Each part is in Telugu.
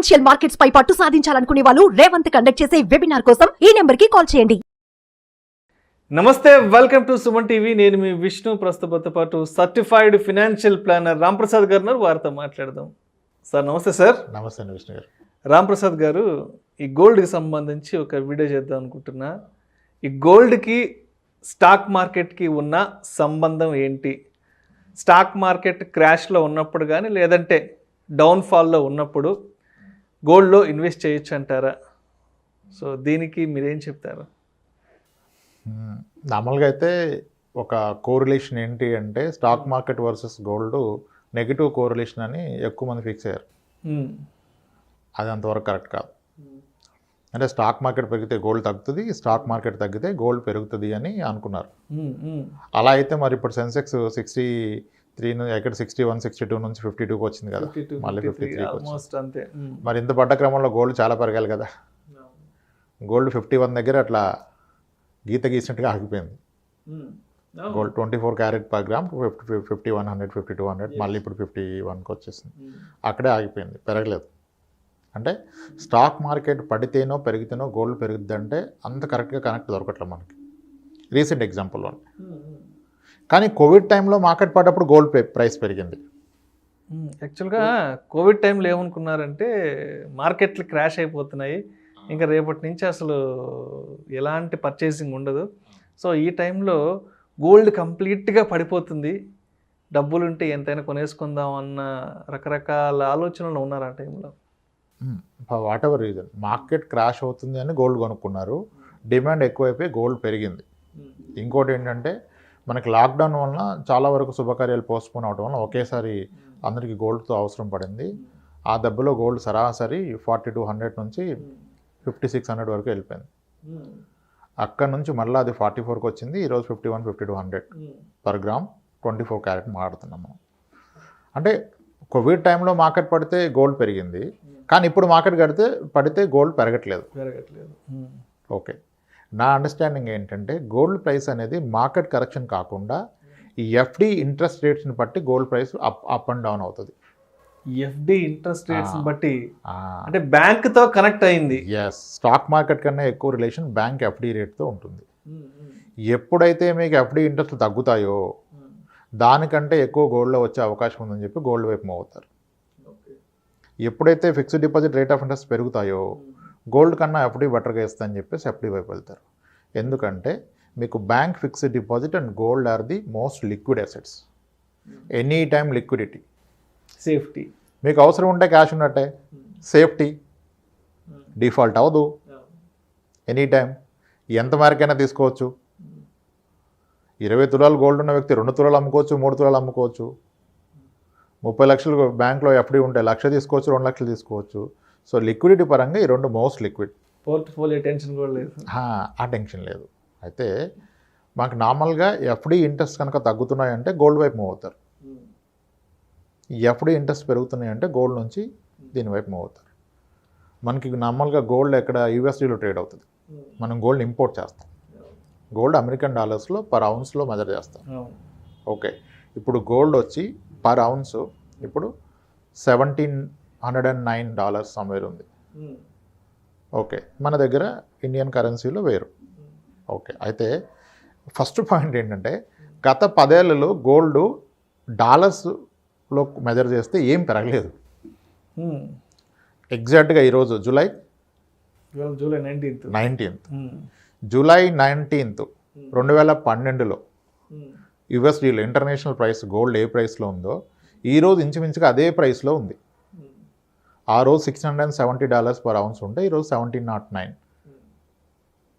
ఫైనాన్షియల్ మార్కెట్స్ పై పట్టు సాధించాలనుకునే వాళ్ళు రేవంత్ కండక్ట్ చేసే వెబినార్ కోసం ఈ నెంబర్ కి కాల్ చేయండి. నమస్తే, వెల్కమ్ టు సుమన్ టీవీ. నేను మీ విష్ణు. ప్రస్తుతంతో పాటు సర్టిఫైడ్ ఫినాన్షియల్ ప్లానర్ రాంప్రసాద్ గారు వారితో మాట్లాడదాం. సార్ నమస్తే. సార్ నమస్తే విష్ణు గారు. రాంప్రసాద్ గారు, ఈ గోల్డ్కి సంబంధించి ఒక వీడియో చేద్దాం అనుకుంటున్నా. ఈ గోల్డ్కి స్టాక్ మార్కెట్కి ఉన్న సంబంధం ఏంటి? స్టాక్ మార్కెట్ క్రాష్లో ఉన్నప్పుడు కానీ లేదంటే డౌన్ఫాల్లో ఉన్నప్పుడు గోల్డ్లో ఇన్వెస్ట్ చేయొచ్చు అంటారా? సో దీనికి మీరేం చెప్తారు? నార్మల్గా అయితే ఒక కోరిలేషన్ ఏంటి అంటే stock market versus gold negative correlation అని ఎక్కువ మంది ఫిక్స్ అయ్యారు. అది అంతవరకు కరెక్ట్ కాదు. అంటే స్టాక్ మార్కెట్ పెరిగితే గోల్డ్ తగ్గుతుంది, స్టాక్ మార్కెట్ తగ్గితే గోల్డ్ పెరుగుతుంది అని అనుకున్నారు. అలా అయితే మరి ఇప్పుడు సెన్సెక్స్ 63 ఎక్కడ 61, 62 నుంచి 52కి వచ్చింది కదా, మళ్ళీ 53కి వచ్చింది. మరి ఇంత పడ్డ క్రమంలో గోల్డ్ చాలా పెరగాలి కదా. గోల్డ్ 51 దగ్గర అట్లా గీత గీసినట్టుగా ఆగిపోయింది. గోల్డ్ 24 క్యారెట్ పర్ గ్రామ్ 5100, 5200, మళ్ళీ ఇప్పుడు 51కి వచ్చేసింది. అక్కడే ఆగిపోయింది, పెరగలేదు. అంటే స్టాక్ మార్కెట్ పడితేనో పెరిగితేనో గోల్డ్ పెరుగుద్ది అంటే అంత కరెక్ట్గా కనెక్ట్ దొరకట్లేదు మనకి. Recent example one. కానీ కోవిడ్ టైంలో మార్కెట్ పడ్డప్పుడు గోల్డ్ ప్రైస్ పెరిగింది. యాక్చువల్గా కోవిడ్ టైంలో ఏమనుకున్నారంటే మార్కెట్లు క్రాష్ అయిపోతున్నాయి, ఇంకా రేపటి నుంచి అసలు ఎలాంటి పర్చేసింగ్ ఉండదు, సో ఈ టైంలో గోల్డ్ కంప్లీట్గా పడిపోతుంది, డబ్బులుంటే ఎంతైనా కొనేసుకుందాం అన్న రకరకాల ఆలోచనలు ఉన్నారు ఆ టైంలో. What ever reason market crash అవుతుంది అని గోల్డ్ కొనుక్కున్నారు. డిమాండ్ ఎక్కువైపోయి గోల్డ్ పెరిగింది. ఇంకోటి ఏంటంటే మనకి లాక్డౌన్ వలన చాలా వరకు శుభకార్యాలు పోస్ట్పోన్ అవడం వలన ఒకేసారి అందరికీ గోల్డ్తో అవసరం పడింది. ఆ దెబ్బలో గోల్డ్ సరాసరి 4200 నుంచి 5600 వరకు వెళ్ళిపోయింది. అక్కడ నుంచి మళ్ళీ అది 44కి వచ్చింది. ఈరోజు 51, 5200 పర్ గ్రామ్ 24 క్యారెట్ మాట్లాడుతున్నాము. అంటే కోవిడ్ టైంలో మార్కెట్ పడితే గోల్డ్ పెరిగింది, కానీ ఇప్పుడు మార్కెట్ పడితే గోల్డ్ పెరగట్లేదు. ఓకే, నా అండర్స్టాండింగ్ ఏంటంటే గోల్డ్ ప్రైస్ అనేది మార్కెట్ కరెక్షన్ కాకుండా ఈ ఎఫ్డి ఇంట్రెస్ట్ రేట్స్ని బట్టి gold price up and down అవుతుంది. ఎఫ్డి ఇంట్రెస్ట్ రేట్స్ బట్టి అంటే బ్యాంక్తో కనెక్ట్ అయింది. ఎస్, స్టాక్ మార్కెట్ కన్నా ఎక్కువ రిలేషన్ బ్యాంక్ ఎఫ్డి రేట్తో ఉంటుంది. ఎప్పుడైతే మీకు ఎఫ్డి ఇంట్రెస్ట్ తగ్గుతాయో దానికంటే ఎక్కువ గోల్డ్లో వచ్చే అవకాశం ఉందని చెప్పి గోల్డ్ వైపు మూవ్ అవుతారు. ఎప్పుడైతే fixed deposit rate of interest పెరుగుతాయో గోల్డ్ కన్నా ఎఫ్డి బెటర్గా ఇస్తుందని చెప్పేసి ఎఫ్డి వైపు వెళ్తారు. ఎందుకంటే మీకు bank fixed deposit and gold are the most liquid assets. Any time liquidity, safety. మీకు అవసరం ఉంటే క్యాష్ ఉన్నట్టే, సేఫ్టీ, డిఫాల్ట్ అవ్వదు, ఎనీ టైం ఎంత మేరకైనా తీసుకోవచ్చు. 20 తులాలు గోల్డ్ ఉన్న వ్యక్తి 2 తులాలు అమ్ముకోవచ్చు, 3 తులాలు అమ్ముకోవచ్చు. 30 లక్షలు బ్యాంక్లో ఎఫ్డి ఉంటే 1 లక్ష తీసుకోవచ్చు, 2 లక్షలు తీసుకోవచ్చు. సో లిక్విడిటీ పరంగా ఈ రెండు మోస్ట్ లిక్విడ్. పోర్ట్ఫోలియో టెన్షన్ కూడా లేదు, ఆ టెన్షన్ లేదు. అయితే మాకు నార్మల్గా ఎఫ్డి ఇంట్రెస్ట్ కనుక తగ్గుతున్నాయంటే గోల్డ్ వైపు మూవ్ అవుతారు. ఎఫ్డి ఇంట్రెస్ట్ పెరుగుతున్నాయంటే గోల్డ్ నుంచి దీని వైపు మూవ్ అవుతారు. మనకి నార్మల్గా గోల్డ్ ఎక్కడ యూఎస్డీలో ట్రేడ్ అవుతుంది. మనం గోల్డ్ ఇంపోర్ట్ చేస్తాం. గోల్డ్ అమెరికన్ డాలర్స్లో పర్ ఔన్స్లో మెజర్ చేస్తాం. ఓకే, ఇప్పుడు గోల్డ్ వచ్చి పర్ ఔన్స్ ఇప్పుడు $1,709 సమ్వేర్ ఉంది. ఓకే, మన దగ్గర ఇండియన్ కరెన్సీలో వేరు. ఓకే, అయితే ఫస్ట్ పాయింట్ ఏంటంటే గత 10 ఏళ్లలో గోల్డ్ డాలర్స్లో మెజర్ చేస్తే ఏం పెరగలేదు. ఎగ్జాక్ట్గా ఈరోజు జూలై 19th, జూలై 19th 2012లో యుఎస్డీలో ఇంటర్నేషనల్ ప్రైస్ గోల్డ్ ఏ ప్రైస్లో ఉందో ఈరోజు ఇంచుమించుగా అదే ప్రైస్లో ఉంది. ఆ రోజు $670 పర్ ఔన్స్ ఉంటే ఈరోజు 1709,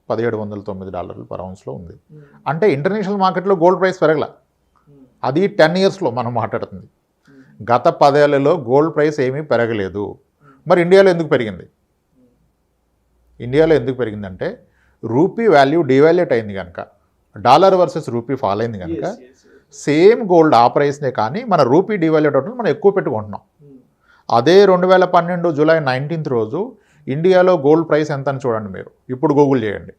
$1709 పర్ ఔన్స్లో ఉంది. అంటే ఇంటర్నేషనల్ మార్కెట్లో గోల్డ్ ప్రైస్ పెరగల. అది 10 ఇయర్స్లో మనం మాట్లాడుతుంది. గత 10 ఏళ్లలో గోల్డ్ ప్రైస్ ఏమీ పెరగలేదు. మరి ఇండియాలో ఎందుకు పెరిగింది? ఇండియాలో ఎందుకు పెరిగిందంటే రూపీ వాల్యూ డివాల్యూట్ అయింది కనుక, డాలర్ వర్సెస్ రూపీ ఫాల్ అయింది కనుక సేమ్ గోల్డ్ ఆ ప్రైస్నే కానీ మన రూపీ డివాల్యూట్ అవుతుంది, మనం ఎక్కువ పెట్టుకుంటున్నాం. అదే 2012 జూలై 19th రోజు ఇండియాలో గోల్డ్ ప్రైస్ ఎంత అని చూడండి మీరు. ఇప్పుడు గూగుల్ చేయండి.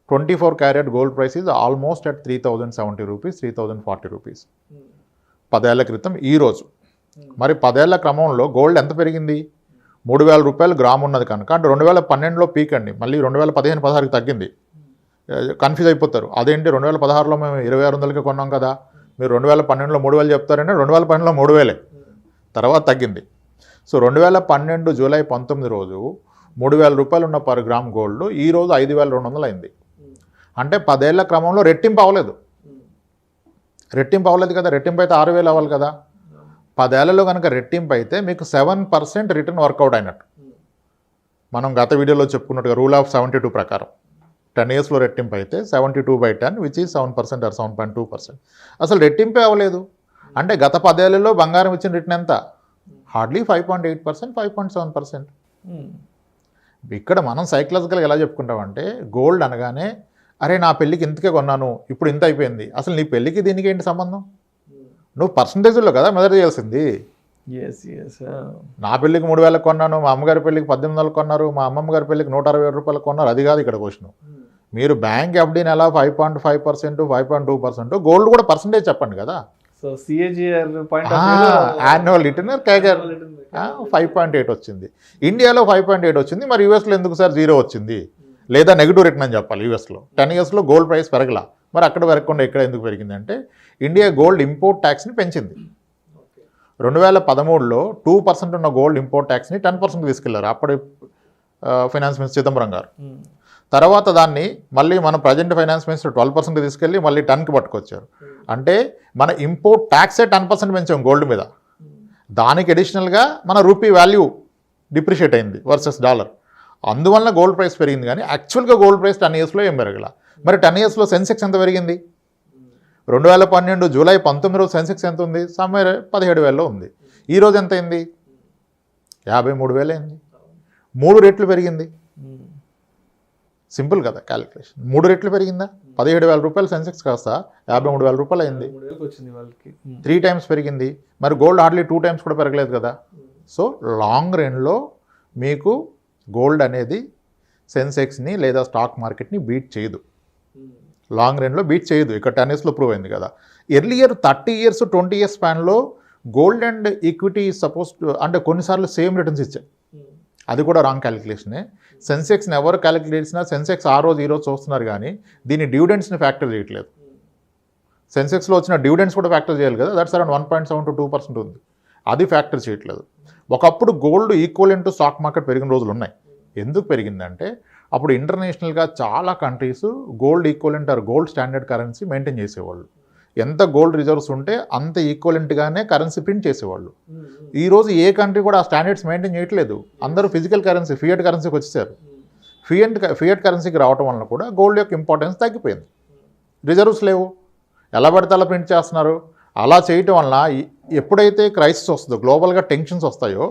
24 carat gold price is almost at 3070 rupees, 3040 rupees 10 ఏళ్ల క్రితం. ఈరోజు మరి 10 ఏళ్ల క్రమంలో గోల్డ్ ఎంత పెరిగింది? రూ. 3,000 గ్రామ్ ఉన్నది కనుక అంటే 2012లో పీక్ అండి, మళ్ళీ 2015-16కి తగ్గింది. కన్ఫ్యూజ్ అయిపోతారు, అదేంటి 2016లో మేము 2,600కి కొన్నాం కదా, మీరు 2012లో 3,000 చెప్తారంటే 2012లో 3,000 తర్వాత తగ్గింది. సో 2012 జూలై 19 రోజు రూ. 3,000 ఉన్న పర్ గ్రామ్ గోల్డ్ ఈ రోజు 5,200 అయింది. అంటే 10 ఏళ్ల క్రమంలో రెట్టింపు అవ్వలేదు. రెట్టింపు అవ్వలేదు కదా, రెట్టింపు అయితే 6,000 అవ్వాలి కదా. 10 ఏళ్లలో కనుక రెట్టింపు అయితే మీకు 7% రిటర్న్ వర్కౌట్ అయినట్టు. మనం గత వీడియోలో చెప్పుకున్నట్టుగా రూల్ ఆఫ్ 72 ప్రకారం 10 yearsలో రెట్టింపు అయితే 72/10 విచ్ ఈజ్ 7% ఆర్ 7.2%. అసలు రెట్టింపే అవ్వలేదు అంటే గత 10 ఏళ్లలో బంగారం ఇచ్చిన రిటర్న్ ఎంత? హార్డ్లీ 5.8%, 5.7%. ఇక్కడ మనం సైకలాజికల్గా ఎలా చెప్పుకుంటామంటే గోల్డ్ అనగానే అరే నా పెళ్ళికి ఇంతకే కొన్నాను, ఇప్పుడు ఇంత అయిపోయింది, అసలు నీ పెళ్ళికి దీనికి ఏంటి సంబంధం? నువ్వు పర్సంటేజ్లో కదా మెజర్ చేయాల్సింది. నా పెళ్ళికి 3,000 కొన్నాను, మా అమ్మగారి పెళ్ళికి 1,800 కొన్నారు, మా అమ్మమ్మ గారి పెళ్ళికి 167 రూపాయలు కొన్నారు, అది కాదు ఇక్కడ క్వశ్చన్. మీరు బ్యాంక్ ఎఫ్డీని ఎలా 5.5%, 5.2%, గోల్డ్ కూడా పర్సంటేజ్ చెప్పండి కదా. సో CAGR యాన్యువల్ రిటర్న్ కేగర్ 5.8 వచ్చింది, ఇండియాలో 5.8 వచ్చింది, మరి యూఎస్లో ఎందుకు సార్ 0 వచ్చింది, లేదా నెగిటివ్ రిటర్న్ అని చెప్పాలి. యూఎస్లో 10 yearsలో గోల్డ్ ప్రైస్ పెరగలా, మరి అక్కడ పెరగకుండా ఇక్కడ ఎందుకు పెరిగింది అంటే ఇండియా గోల్డ్ ఇంపోర్ట్ ట్యాక్స్ని పెంచింది. 2013లో 2% ఉన్న గోల్డ్ ఇంపోర్ట్ ట్యాక్స్ని 10% తీసుకెళ్లారు అప్పటి ఫైనాన్స్ మినిస్టర్ చిదంబరం గారు. తర్వాత దాన్ని మళ్ళీ మన ప్రజెంట్ ఫైనాన్స్ మినిస్టర్ 12% తీసుకెళ్ళి మళ్ళీ 10కి పట్టుకొచ్చారు. అంటే మన ఇంపోర్ట్ ట్యాక్సే 10% పెంచాం గోల్డ్ మీద. దానికి అడిషనల్గా మన రూపీ వాల్యూ డిప్రిషియేట్ అయింది వర్సెస్ డాలర్, అందువల్ల గోల్డ్ ప్రైస్ పెరిగింది. కానీ యాక్చువల్గా గోల్డ్ ప్రైస్ 10 yearsలో ఏం పెరగల. మరి 10 yearsలో సెన్సెక్స్ ఎంత పెరిగింది? 2012 జూలై 19 రోజు సెన్సెక్స్ ఎంత ఉంది? సమ్వేర్ 17,000లో ఉంది. ఈరోజు ఎంత అయింది? 53,000 అయింది. 3 రెట్లు పెరిగింది. సింపుల్ కదా క్యాలిక్యులేషన్. 3 రెట్లు పెరిగిందా? 17,000 రూపాయలు సెన్సెక్స్ కాస్త 53,000 రూపాయలు అయింది. 3 times పెరిగింది. మరి గోల్డ్ హార్డ్లీ 2 times కూడా పెరగలేదు కదా. సో లాంగ్ రన్లో మీకు గోల్డ్ అనేది సెన్సెక్స్ని లేదా స్టాక్ మార్కెట్ని బీట్ చేయదు. లాంగ్ రన్లో బీట్ చేయదు. ఇక్కడ 10 yearsలో ప్రూవ్ అయింది కదా. ఎర్లియర్ 30 years 20 years స్పాన్లో గోల్డ్ అండ్ ఈక్విటీ సపోజ్ అంటే కొన్నిసార్లు సేమ్ రిటర్న్స్ ఇచ్చాయి, అది కూడా రాంగ్ క్యాలిక్యులేషనే. సెన్సెక్స్ని ఎవరు క్యాలిక్యులేట్ చేసినా సెన్సెక్స్ ఆ రోజు ఈ రోజు చూస్తున్నారు కానీ దీని డివిడెండ్స్ని ఫ్యాక్టర్ చేయట్లేదు. సెన్సెక్స్లో వచ్చిన డివిడెండ్స్ కూడా ఫ్యాక్టర్ చేయాలి కదా, దట్స్ అరౌండ్ 1.7 to 2% ఉంది, అది ఫ్యాక్టర్ చేయట్లేదు. ఒకప్పుడు gold equivalent to stock market పెరిగిన రోజులు ఉన్నాయి. ఎందుకు పెరిగిందంటే అప్పుడు ఇంటర్నేషనల్గా చాలా countries gold equivalent or gold standard currency maintain చేసేవాళ్ళు. ఎంత గోల్డ్ రిజర్వ్స్ ఉంటే అంత ఈక్వలెంట్గానే కరెన్సీ ప్రింట్ చేసేవాళ్ళు. ఈరోజు ఏ కంట్రీ కూడా ఆ స్టాండర్డ్స్ మెయింటైన్ చేయట్లేదు. అందరూ ఫిజికల్ కరెన్సీ ఫియట్ కరెన్సీకి వచ్చేసారు. ఫియట్ కరెన్సీకి రావడం వలన కూడా గోల్డ్ యొక్క ఇంపార్టెన్స్ తగ్గిపోయింది. రిజర్వ్స్ లేవు, ఎలా పడితే అలా ప్రింట్ చేస్తున్నారు. అలా చేయటం వలన ఎప్పుడైతే క్రైసిస్ వస్తుందో, గ్లోబల్గా టెన్షన్స్ వస్తాయో,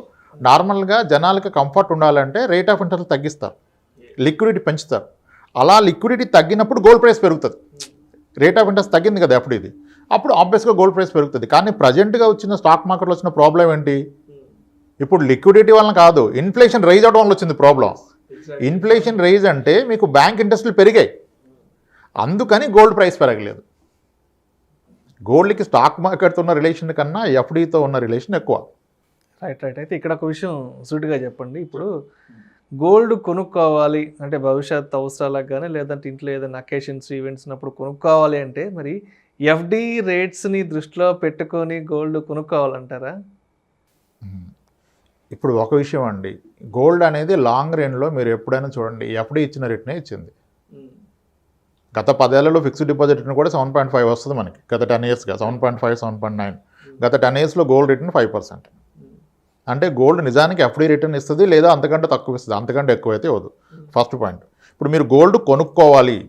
నార్మల్గా జనాలకి కంఫర్ట్ ఉండాలంటే రేట్ ఆఫ్ ఇంట్రెస్ట్ తగ్గిస్తారు, లిక్విడిటీ పెంచుతారు. అలా లిక్విడిటీ తగ్గినప్పుడు గోల్డ్ ప్రైస్ పెరుగుతుంది. రేట్ ఆఫ్ ఇంట్రెస్ట్ తగ్గింది కదా అప్పుడు ఆబ్వియస్గా గోల్డ్ ప్రైస్ పెరుగుతుంది. కానీ ప్రజెంట్గా వచ్చిన స్టాక్ మార్కెట్లో వచ్చిన ప్రాబ్లం ఏంటి? ఇప్పుడు లిక్విడిటీ వలన కాదు, ఇన్ఫ్లేషన్ రైజ్ అవడం వల్ల వచ్చింది ప్రాబ్లం. ఇన్ఫ్లేషన్ రైజ్ అంటే మీకు బ్యాంక్ ఇంట్రెస్ట్లు పెరిగాయి, అందుకని గోల్డ్ ప్రైస్ పెరగలేదు. గోల్డ్కి స్టాక్ మార్కెట్తో ఉన్న రిలేషన్ కన్నా ఎఫ్డీతో ఉన్న రిలేషన్ ఎక్కువ. రైట్. అయితే ఇక్కడ ఒక విషయం సూటిగా చెప్పండి. ఇప్పుడు గోల్డ్ కొనుక్కోవాలి అంటే భవిష్యత్ అవసరాలకు కానీ లేదంటే ఇంట్లో ఏదైనా అకేషన్స్ ఈవెంట్స్ ఉన్నప్పుడు కొనుక్కోవాలి అంటే మరి ఎఫ్డి రేట్స్ని దృష్టిలో పెట్టుకొని గోల్డ్ కొనుక్కోవాలంటారా? ఇప్పుడు ఒక విషయం అండి, గోల్డ్ అనేది లాంగ్ రన్లో మీరు ఎప్పుడైనా చూడండి ఎఫ్డి ఇచ్చిన రేట్నే ఇచ్చింది. గత 10 ఏళ్లలో ఫిక్స్డ్ డిపాజిట్ రిటర్న్ కూడా 7.5 వస్తుంది మనకి. గత 10 yearsగా 7.5, 7.9. గత 10 yearsలో గోల్డ్ రిటర్న్ 5%. అంటే గోల్డ్ నిజానికి ఎఫ్డి రిటర్న్ ఇస్తుంది, లేదా అంతకంటే తక్కువ ఇస్తుంది, అంతకంటే ఎక్కువ అయితే ఇవ్వదు. First point. ఇప్పుడు మీరు గోల్డ్ కొనుక్కోవాలి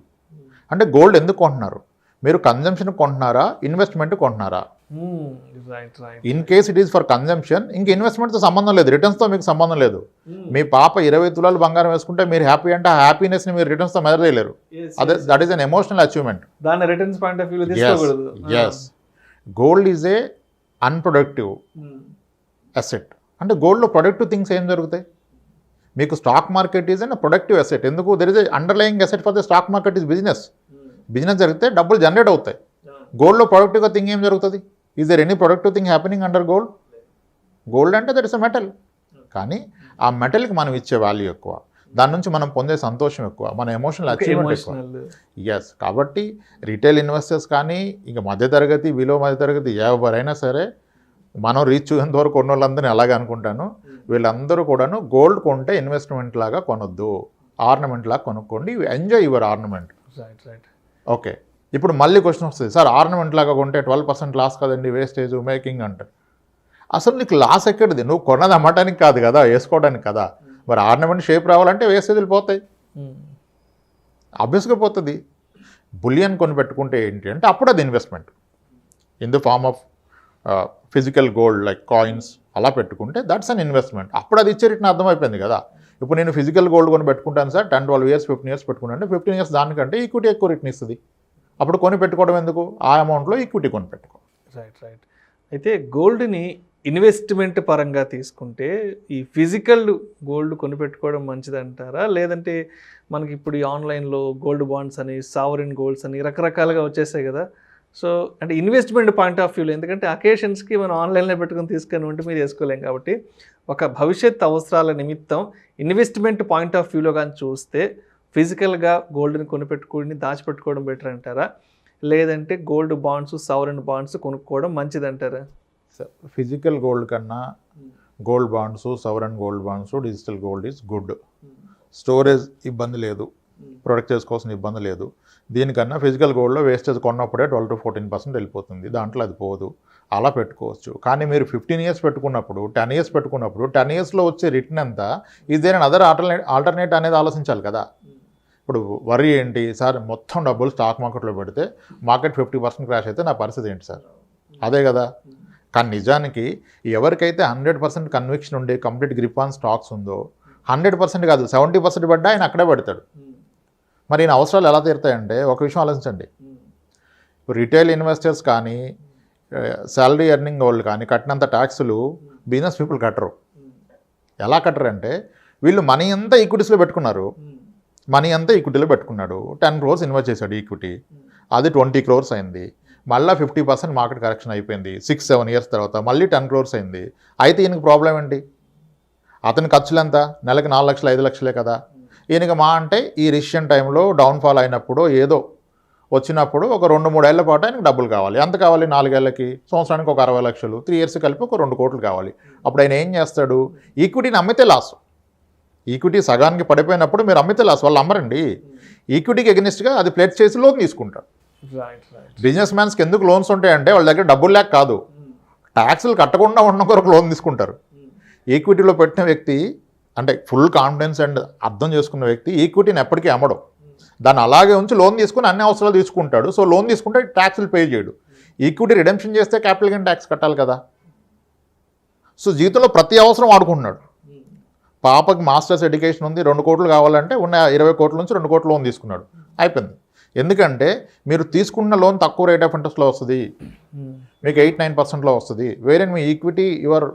అంటే గోల్డ్ ఎందుకు కొంటున్నారు? మీరు కన్జంప్షన్ కొంటున్నారా, ఇన్వెస్ట్మెంట్ కొంటున్నారా? In case it is for consumption, ఇంక ఇన్వెస్ట్మెంట్తో సంబంధం లేదు, రిటర్న్స్తో మీకు సంబంధం లేదు. మీ పాప 20 తులాలు బంగారం వేసుకుంటే మీరు హ్యాపీ అంటే ఆ హ్యాపీనెస్ని మీరు రిటర్న్స్తో మెజర్ చేయలేరు. అదే that is an emotional achievement. Yes, gold is a unproductive asset. అంటే గోల్డ్లో ప్రొడక్టివ్ థింగ్స్ ఏం జరుగుతాయి? మీకు stock market is unproductive asset. ఎందుకు? There is a underlying asset for the stock market is business. Business జరిగితే డబ్బులు జనరేట్ అవుతాయి. గోల్డ్లో ప్రొడక్టివ్గా థింగ్ ఏం జరుగుతుంది? Is there any productive thing happening under gold? Gold అంటే దట్ ఇస్ అ మెటల్. కానీ ఆ మెటల్కి మనం ఇచ్చే వాల్యూ ఎక్కువ, దాని నుంచి మనం పొందే సంతోషం ఎక్కువ, మన ఎమోషనల్ అచీవ్మెంట్ ఎక్కువ. ఎస్, కాబట్టి రీటైల్ ఇన్వెస్టర్స్ కానీ ఇంకా మధ్యతరగతి బిలో మధ్యతరగతి ఎవరైనా సరే మనం రీచ్ చూసేంత వరకు కొన్న వాళ్ళందరినీ అలాగే అనుకుంటాను, వీళ్ళందరూ కూడాను గోల్డ్ కొంటే ఇన్వెస్ట్మెంట్ లాగా కొనొద్దు, ఆర్నమెంట్ లాగా కొనుక్కోండి, ఎంజాయ్ యువర్ ఆర్నమెంట్. ఓకే, ఇప్పుడు మళ్ళీ క్వశ్చన్ వస్తుంది, సార్ ఆర్నమెంట్ లాగా కొంటే 12% లాస్ కదండి, వేస్టేజ్ మేకింగ్ అంటారు. అసలు నీకు లాస్ ఎక్కడిది? నువ్వు కొన్నది అమ్మటానికి కాదు కదా, వేసుకోవడానికి కదా. మరి ఆర్నమెంట్ షేప్ రావాలంటే వేస్టేజ్లు పోతాయి, ఆబ్వియస్గా పోతుంది. బులియన్ కొని పెట్టుకుంటే ఏంటి అంటే అప్పుడు అది investment in the form of physical gold like coins అలా పెట్టుకుంటే దట్స్ అన్ ఇన్వెస్ట్మెంట్. అప్పుడు అది ఇచ్చే రిటర్న్ అర్థమైపోయింది కదా. ఇప్పుడు నేను ఫిజికల్ గోల్డ్ కొని పెట్టుకుంటాను సార్, 10-12 ఇయర్స్ 15 ఇయర్స్ పెట్టుకుంటాను, 15 ఇయర్స్ దానికంటే ఈక్విటీ ఎక్కువ రిటర్న్ ఇస్తుంది. అప్పుడు కొని పెట్టుకోవడం ఎందుకు, ఆ అమౌంట్లో ఈక్విటీ కొని పెట్టుకో. రైట్. అయితే గోల్డ్ని ఇన్వెస్ట్మెంట్ పరంగా తీసుకుంటే ఈ ఫిజికల్ గోల్డ్ కొనిపెట్టుకోవడం మంచిదంటారా, లేదంటే మనకి ఇప్పుడు ఈ ఆన్లైన్లో గోల్డ్ బాండ్స్ అని సావరిన్ గోల్డ్స్ అని రకరకాలుగా వచ్చేసాయి కదా. సో అంటే ఇన్వెస్ట్మెంట్ పాయింట్ ఆఫ్ వ్యూలో, ఎందుకంటే అకేషన్స్కి మనం ఆన్లైన్లో పెట్టుకుని తీసుకొని ఉంటే మీరు వేసుకోలేం కాబట్టి ఒక భవిష్యత్ అవసరాల నిమిత్తం ఇన్వెస్ట్మెంట్ పాయింట్ ఆఫ్ వ్యూలో కానీ చూస్తే ఫిజికల్గా గోల్డ్ని కొనిపెట్టుకుని దాచిపెట్టుకోవడం బెటర్ అంటారా, లేదంటే గోల్డ్ బాండ్స్ సావరిన్ బాండ్స్ కొనుక్కోవడం మంచిదంటారా? ఫిజికల్ గోల్డ్ కన్నా gold bonds, సవరన్ gold bonds, digital gold is good. Storage ఇబ్బంది లేదు, ప్రొడక్ట్ చేసుకోవాల్సిన ఇబ్బంది లేదు. దీనికన్నా ఫిజికల్ గోల్డ్లో వేస్టేజ్ కొన్నప్పుడే 12-14% వెళ్ళిపోతుంది, దాంట్లో అది పోదు, అలా పెట్టుకోవచ్చు. కానీ మీరు 15 ఇయర్స్ పెట్టుకున్నప్పుడు, 10 ఇయర్స్ పెట్టుకున్నప్పుడు 10 ఇయర్స్లో వచ్చే రిటర్న్ ఎంత, ఈజ్ దేర్ అదర్ ఆల్టర్నేట్ అనేది ఆలోచించాలి కదా. ఇప్పుడు వరి ఏంటి సార్, మొత్తం డబ్బులు స్టాక్ మార్కెట్లో పెడితే మార్కెట్ 50% క్రాష్ అయితే నా పరిస్థితి ఏంటి సార్, అదే కదా. కానీ నిజానికి ఎవరికైతే 100% కన్విక్షన్ ఉండే కంప్లీట్ గ్రిప్ ఆన్ స్టాక్స్ ఉందో, 100% కాదు 70% పడ్డా ఆయన అక్కడే పెడతాడు. మరి ఈయన అవసరాలు ఎలా తీరుతాయంటే ఒక విషయం ఆలోచించండి, రిటైల్ ఇన్వెస్టర్స్ కానీ శాలరీ ఎర్నింగ్ వాళ్ళు కానీ కట్టినంత ట్యాక్సులు బిజినెస్ పీపుల్ కట్టరు. ఎలా కట్టరంటే వీళ్ళు మనీ అంతా ఈక్విటీస్లో పెట్టుకున్నారు, మనీ అంతా ఈక్విటీలో పెట్టుకున్నాడు, 10 crores ఇన్వెస్ట్ చేశాడు ఈక్విటీ, అది 20 crores అయింది, మళ్ళీ 50% మార్కెట్ కరెక్షన్ అయిపోయింది 6-7 ఇయర్స్ తర్వాత, మళ్ళీ 10 crores అయింది. అయితే ఈయనకి ప్రాబ్లం ఏంటి, అతని ఖర్చులు ఎంత, నెలకి 4 లక్షలు 5 లక్షలే కదా. ఈయనకి మా అంటే ఈ రిషియన్ టైంలో డౌన్ఫాల్ అయినప్పుడు ఏదో వచ్చినప్పుడు ఒక 2-3 ఏళ్ల పాటు ఆయనకు డబ్బులు కావాలి. ఎంత కావాలి, 4 ఏళ్ళకి, సంవత్సరానికి ఒక 60 లక్షలు, 3 ఇయర్స్ కలిపి ఒక 2 కోట్లు కావాలి. అప్పుడు ఆయన ఏం చేస్తాడు, ఈక్విటీని అమ్మితే లాస్. ఈక్విటీ సగానికి పడిపోయినప్పుడు మీరు అమ్మితే లాస్, వాళ్ళు అమ్మరండి. ఈక్విటీకి ఎగనిస్ట్గా అది ప్లేట్ చేసి లోన్ తీసుకుంటారు. బిజినెస్ మ్యాన్స్కి ఎందుకు లోన్స్ ఉంటాయంటే వాళ్ళ దగ్గర డబ్బులు లేక కాదు, ట్యాక్సులు కట్టకుండా ఉన్న కొరకు లోన్ తీసుకుంటారు. ఈక్విటీలో పెట్టిన వ్యక్తి అంటే ఫుల్ కాన్ఫిడెన్స్ అండ్ అర్థం చేసుకున్న వ్యక్తి ఈక్విటీని ఎప్పటికీ అమ్మడం, దాన్ని అలాగే ఉంచి లోన్ తీసుకుని అన్ని అవసరాలు తీసుకుంటాడు. సో లోన్ తీసుకుంటే ట్యాక్సులు పే చేయడు. ఈక్విటీ రిడెంప్షన్ చేస్తే క్యాపిటల్ గెయిన్ ట్యాక్స్ కట్టాలి కదా. సో జీవితంలో ప్రతి అవసరం వాడుకుంటున్నాడు. పాపకి మాస్టర్స్ ఎడ్యుకేషన్ ఉంది, 2 కోట్లు కావాలంటే ఉన్న 20 కోట్ల నుంచి 2 కోట్ల లోన్ తీసుకున్నాడు, అయిపోయింది. ఎందుకంటే మీరు తీసుకున్న లోన్ తక్కువ రేట్ ఆఫ్ ఇంట్రెస్ట్లో వస్తుంది, మీకు 8-9%లో వస్తుంది. వేరే మీ ఈక్విటీ యువర్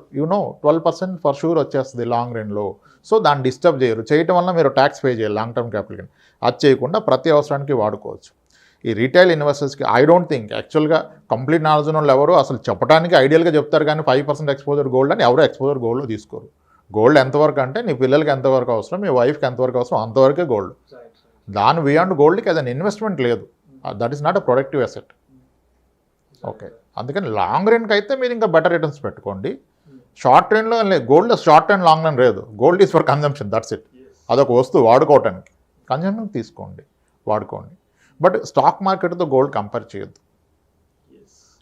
12% ఫర్ షూర్ వచ్చేస్తుంది లాంగ్ రన్లో. సో దాన్ని డిస్టర్బ్ చేయరు, చేయటం వల్ల మీరు ట్యాక్స్ పే చేయాలి లాంగ్ టర్మ్ క్యాపిటల్ గెయిన్. అది చేయకుండా ప్రతి అవసరానికి వాడుకోవచ్చు. ఈ రీటైల్ ఇన్వెస్టర్స్కి ఐ డోంట్ థింక్ యాక్చువల్గా కంప్లీట్ నాలెడ్జ్ ఉన్న వాళ్ళు ఎవరు అసలు చెప్పడానికి ఐడియల్గా చెప్తారు, కానీ 5% ఎక్స్పోజర్ గోల్డ్ అని ఎవరు ఎక్స్పోజర్ గోల్డ్లో తీసుకోరు. గోల్డ్ ఎంతవరకు అంటే నీ పిల్లలకి ఎంతవరకు అవసరం, మీ వైఫ్కి ఎంతవరకు అవసరం అంతవరకే గోల్డ్. దాని బియాండ్ గోల్డ్కి అది ఇన్వెస్ట్మెంట్ లేదు, that is not a productive asset. Okay, అందుకని లాంగ్ రన్కి అయితే మీరు ఇంకా బెటర్ రిటర్న్స్ పెట్టుకోండి. షార్ట్ రన్లో gold short and long run లేదు, gold is for consumption, that's it. అదొక వస్తువు వాడుకోవటానికి, కన్జంప్షన్ తీసుకోండి, వాడుకోండి. బట్ స్టాక్ మార్కెట్తో గోల్డ్ కంపేర్ చేయొద్దు,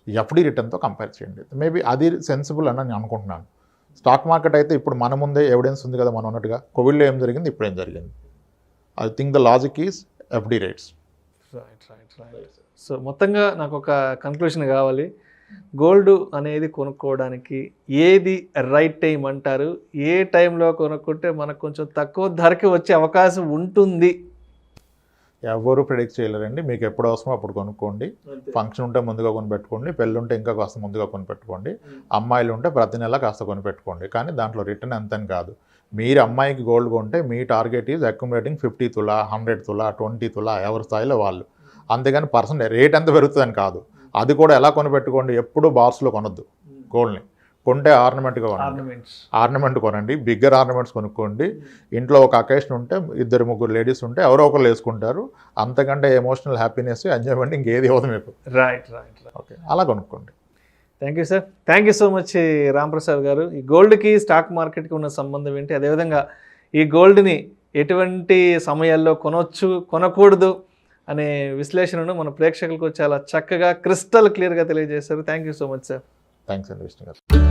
ఎఫ్డి రిటర్న్తో కంపేర్ చేయండి. మేబీ అది సెన్సిబుల్ అని నేను అనుకుంటున్నాను. స్టాక్ మార్కెట్ అయితే ఇప్పుడు మన ముందే ఎవిడెన్స్ ఉంది కదా, మనం ఉన్నట్టుగా కోవిడ్లో ఏం జరిగింది, ఇప్పుడు ఏం జరిగింది. I think the logic is FD rates. Right. So మొత్తంగా నాకు ఒక కన్క్లూషన్ కావాలి, గోల్డ్ అనేది కొనుక్కోవడానికి ఏది రైట్ టైం అంటారు, ఏ టైంలో కొనుక్కుంటే మనకు కొంచెం తక్కువ ధరకి వచ్చే అవకాశం ఉంటుంది? ఎవరు ప్రిడిక్ట్ చేయలేరండి, మీకు ఎప్పుడు అవసరమో అప్పుడు కొనుక్కోండి. ఫంక్షన్ ఉంటే ముందుగా కొనిపెట్టుకోండి, పెళ్ళి ఉంటే ఇంకా కాస్త ముందుగా కొనిపెట్టుకోండి, అమ్మాయిలు ఉంటే ప్రతి నెల కాస్త కొనిపెట్టుకోండి. కానీ దాంట్లో రిటర్న్ ఎంతని కాదు. మీరు అమ్మాయికి గోల్డ్ కొంటే మీ టార్గెట్ ఈజ్ అక్యుములేటింగ్ 50 తులా, 100 తులా, 20 తులా, ఎవరి స్థాయిలో వాళ్ళు. అంతేగాని రేట్ ఎంత పెరుగుతుందని కాదు. అది కూడా ఎలా కొనిపెట్టుకోండి, ఎప్పుడు బార్స్లో కొనొద్దు గోల్డ్ని. కొంటే ఆర్నమెంట్గా కొనండి, ఆర్నమెంట్స్. ఆర్నమెంట్ కొనండి, బిగ్గర్ ఆర్నమెంట్స్ కొనుక్కోండి. ఇంట్లో ఒక అకేషన్ ఉంటే 2-3 లేడీస్ ఉంటే ఎవరో ఒకరు వేసుకుంటారు. అంతకంటే ఎమోషనల్ హ్యాపీనెస్ ఎంజాయ్మెంట్ ఇంకేది ఇవ్వదు మీకు. రైట్. ఓకే, అలా కొనుక్కోండి. Thank you sir. Thank you so much Ramprasad గారు. ఈ గోల్డ్కి స్టాక్ మార్కెట్కి ఉన్న సంబంధం ఏంటి, అదేవిధంగా ఈ గోల్డ్ని ఎటువంటి సమయాల్లో కొనవచ్చు కొనకూడదు అనే విశ్లేషణను మన ప్రేక్షకులకు చాలా చక్కగా క్రిస్టల్ క్లియర్గా తెలియజేశారు. Thank you so much sir. Thanks అండి విష్ణు గారు.